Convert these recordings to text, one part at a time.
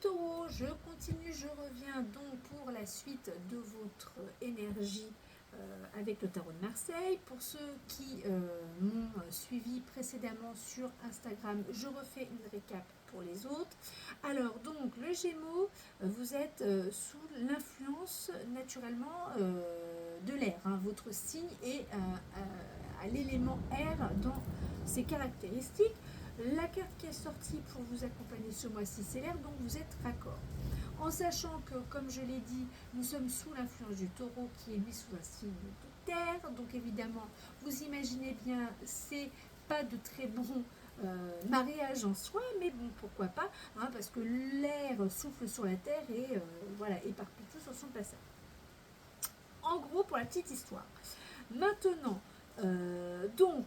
taureaux, je continue, je reviens donc pour la suite de votre énergie avec le tarot de Marseille. Pour ceux qui m'ont suivi précédemment sur Instagram, je refais une récap pour les autres. Alors donc le Gémeaux, vous êtes sous l'influence naturellement de l'air. Votre signe est à l'élément air dans ses caractéristiques. La carte qui est sortie pour vous accompagner ce mois-ci, c'est l'air, donc vous êtes raccord. En sachant que, comme je l'ai dit, nous sommes sous l'influence du taureau qui est mis sous un signe de terre. Donc évidemment, vous imaginez bien, c'est pas de très bons mariages en soi, mais bon, pourquoi pas, parce que l'air souffle sur la terre et voilà, éparpille tout sur son passage. En gros, pour la petite histoire. Maintenant, donc,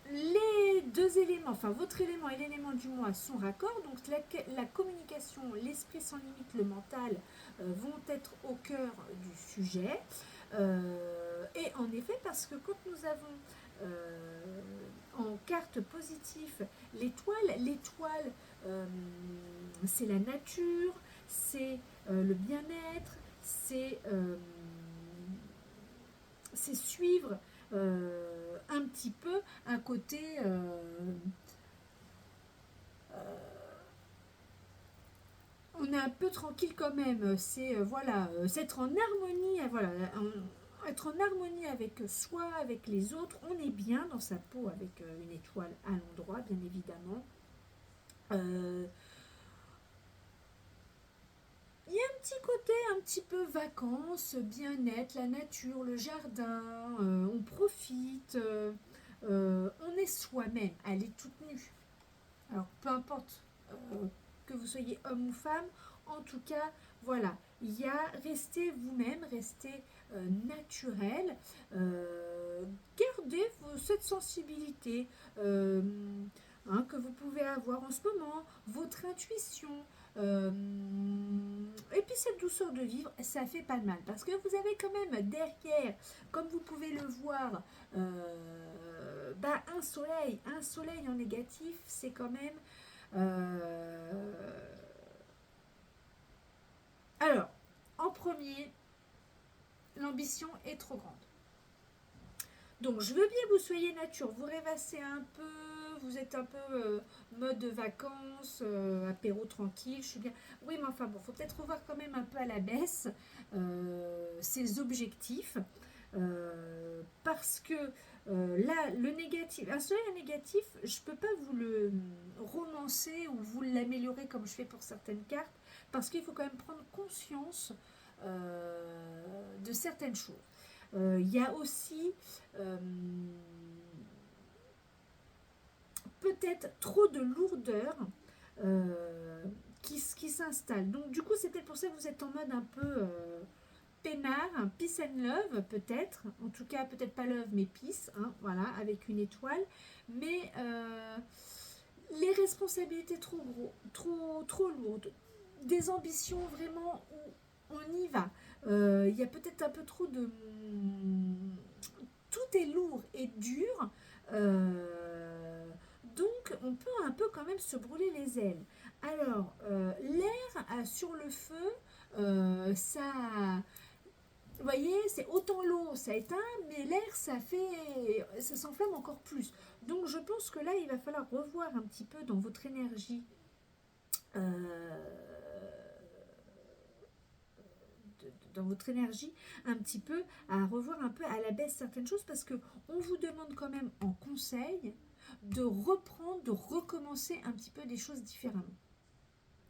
les deux éléments, enfin votre élément et l'élément du mois sont raccords, donc la communication, l'esprit sans limite, le mental vont être au cœur du sujet. Et en effet, parce que quand nous avons en carte positive l'étoile c'est la nature, c'est le bien-être, c'est suivre un petit peu un côté on est un peu tranquille quand même, c'est voilà, c'est être en harmonie, voilà, être en harmonie avec soi, avec les autres, on est bien dans sa peau avec une étoile à l'endroit, bien évidemment. Il y a un petit côté un petit peu vacances, bien-être, la nature, le jardin, on profite, on est soi-même, elle est toute nue. Alors peu importe que vous soyez homme ou femme, en tout cas, voilà, il y a restez vous-même, restez naturel, gardez cette sensibilité que vous pouvez avoir en ce moment, votre intuition, et puis cette douceur de vivre, ça fait pas de mal parce que vous avez quand même derrière, comme vous pouvez le voir, un soleil en négatif, c'est quand même alors, en premier, l'ambition est trop grande. Donc, je veux bien que vous soyez nature, vous rêvassez un peu, vous êtes un peu mode vacances, apéro tranquille, je suis bien. Oui, mais enfin bon, faut peut-être revoir quand même un peu à la baisse ses objectifs. Parce que là, le négatif, un soleil négatif, je ne peux pas vous le romancer ou vous l'améliorer comme je fais pour certaines cartes, parce qu'il faut quand même prendre conscience de certaines choses. Il y a aussi peut-être trop de lourdeur qui s'installe. Donc du coup, c'est peut-être pour ça que vous êtes en mode un peu peinard, peace and love peut-être, en tout cas peut-être pas love mais peace, voilà, avec une étoile, mais les responsabilités trop lourdes, des ambitions vraiment où on y va, il y a peut-être un peu trop de... Tout est lourd et dur, donc on peut un peu quand même se brûler les ailes. Alors, l'air sur le feu, ça... Vous voyez, c'est autant l'eau, ça éteint, mais l'air, ça s'enflamme encore plus. Donc, je pense que là, il va falloir revoir un petit peu dans votre énergie un petit peu, à revoir un peu à la baisse certaines choses, parce que on vous demande quand même en conseil de reprendre, de recommencer un petit peu des choses différemment.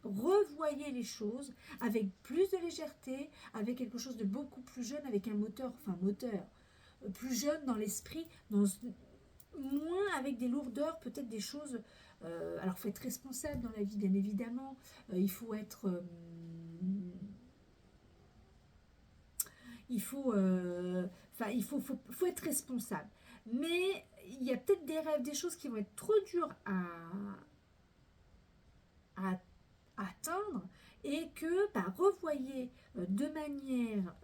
Revoyez les choses avec plus de légèreté, avec quelque chose de beaucoup plus jeune, avec un moteur, plus jeune dans l'esprit, moins avec des lourdeurs, peut-être des choses. Alors, il faut être responsable dans la vie, bien évidemment. Il faut être. Il faut être responsable. Mais il y a peut-être des rêves, des choses qui vont être trop dures à atteindre et que revoyez de manière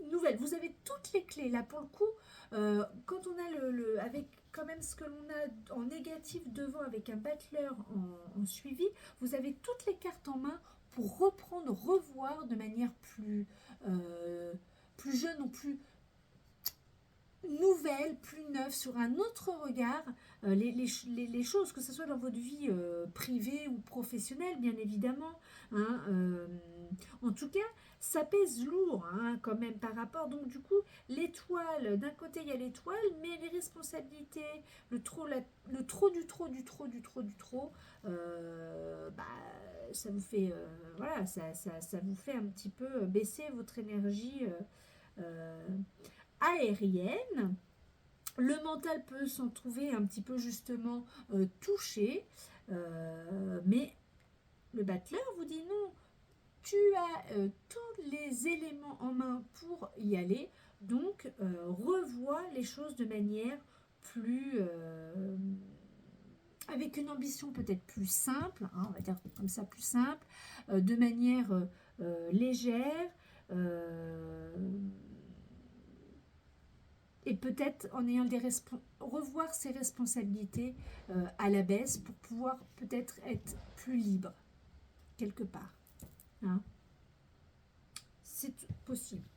nouvelle. Vous avez toutes les clés là pour le coup. Quand on a avec quand même ce que l'on a en négatif devant avec un battleur en suivi, vous avez toutes les cartes en main pour reprendre, revoir de manière plus jeune ou plus nouvelle, plus neuve, sur un autre regard, les choses, que ce soit dans votre vie privée ou professionnelle, bien évidemment. Hein, en tout cas, ça pèse lourd hein, quand même par rapport. Donc du coup, l'étoile, d'un côté il y a l'étoile, mais les responsabilités, le trop du trop, du trop, du trop, du trop, bah, ça vous fait, voilà, ça vous fait un petit peu baisser votre énergie aérienne. Le mental peut s'en trouver un petit peu justement touché, mais le battleur vous dit non, tu as tous les éléments en main pour y aller, donc revois les choses de manière plus... avec une ambition peut-être plus simple, hein, on va dire comme ça, plus simple, de manière légère, et peut-être en ayant revoir ses responsabilités à la baisse pour pouvoir peut-être être plus libre quelque part. Hein. C'est possible.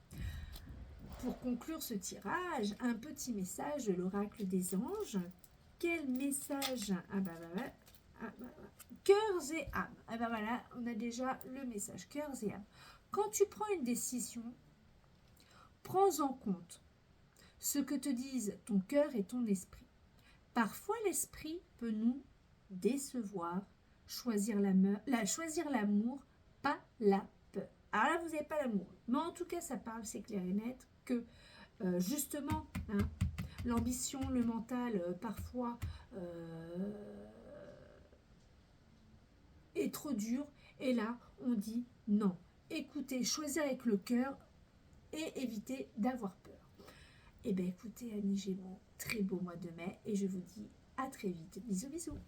Pour conclure ce tirage, un petit message de l'oracle des anges. Quel message? Cœurs et âmes. Ah ben voilà, on a déjà le message. Cœurs et âmes. Quand tu prends une décision, prends en compte ce que te disent ton cœur et ton esprit. Parfois, l'esprit peut nous décevoir, choisir l'amour, pas la peur. Alors là, vous n'avez pas l'amour. Mais en tout cas, ça parle, c'est clair et net, que justement, hein, l'ambition, le mental, parfois, est trop dur. Et là, on dit non. Écoutez, choisir avec le cœur et éviter d'avoir peur. Eh bien, écoutez, amis Gémeaux, très beau mois de mai et je vous dis à très vite. Bisous, bisous.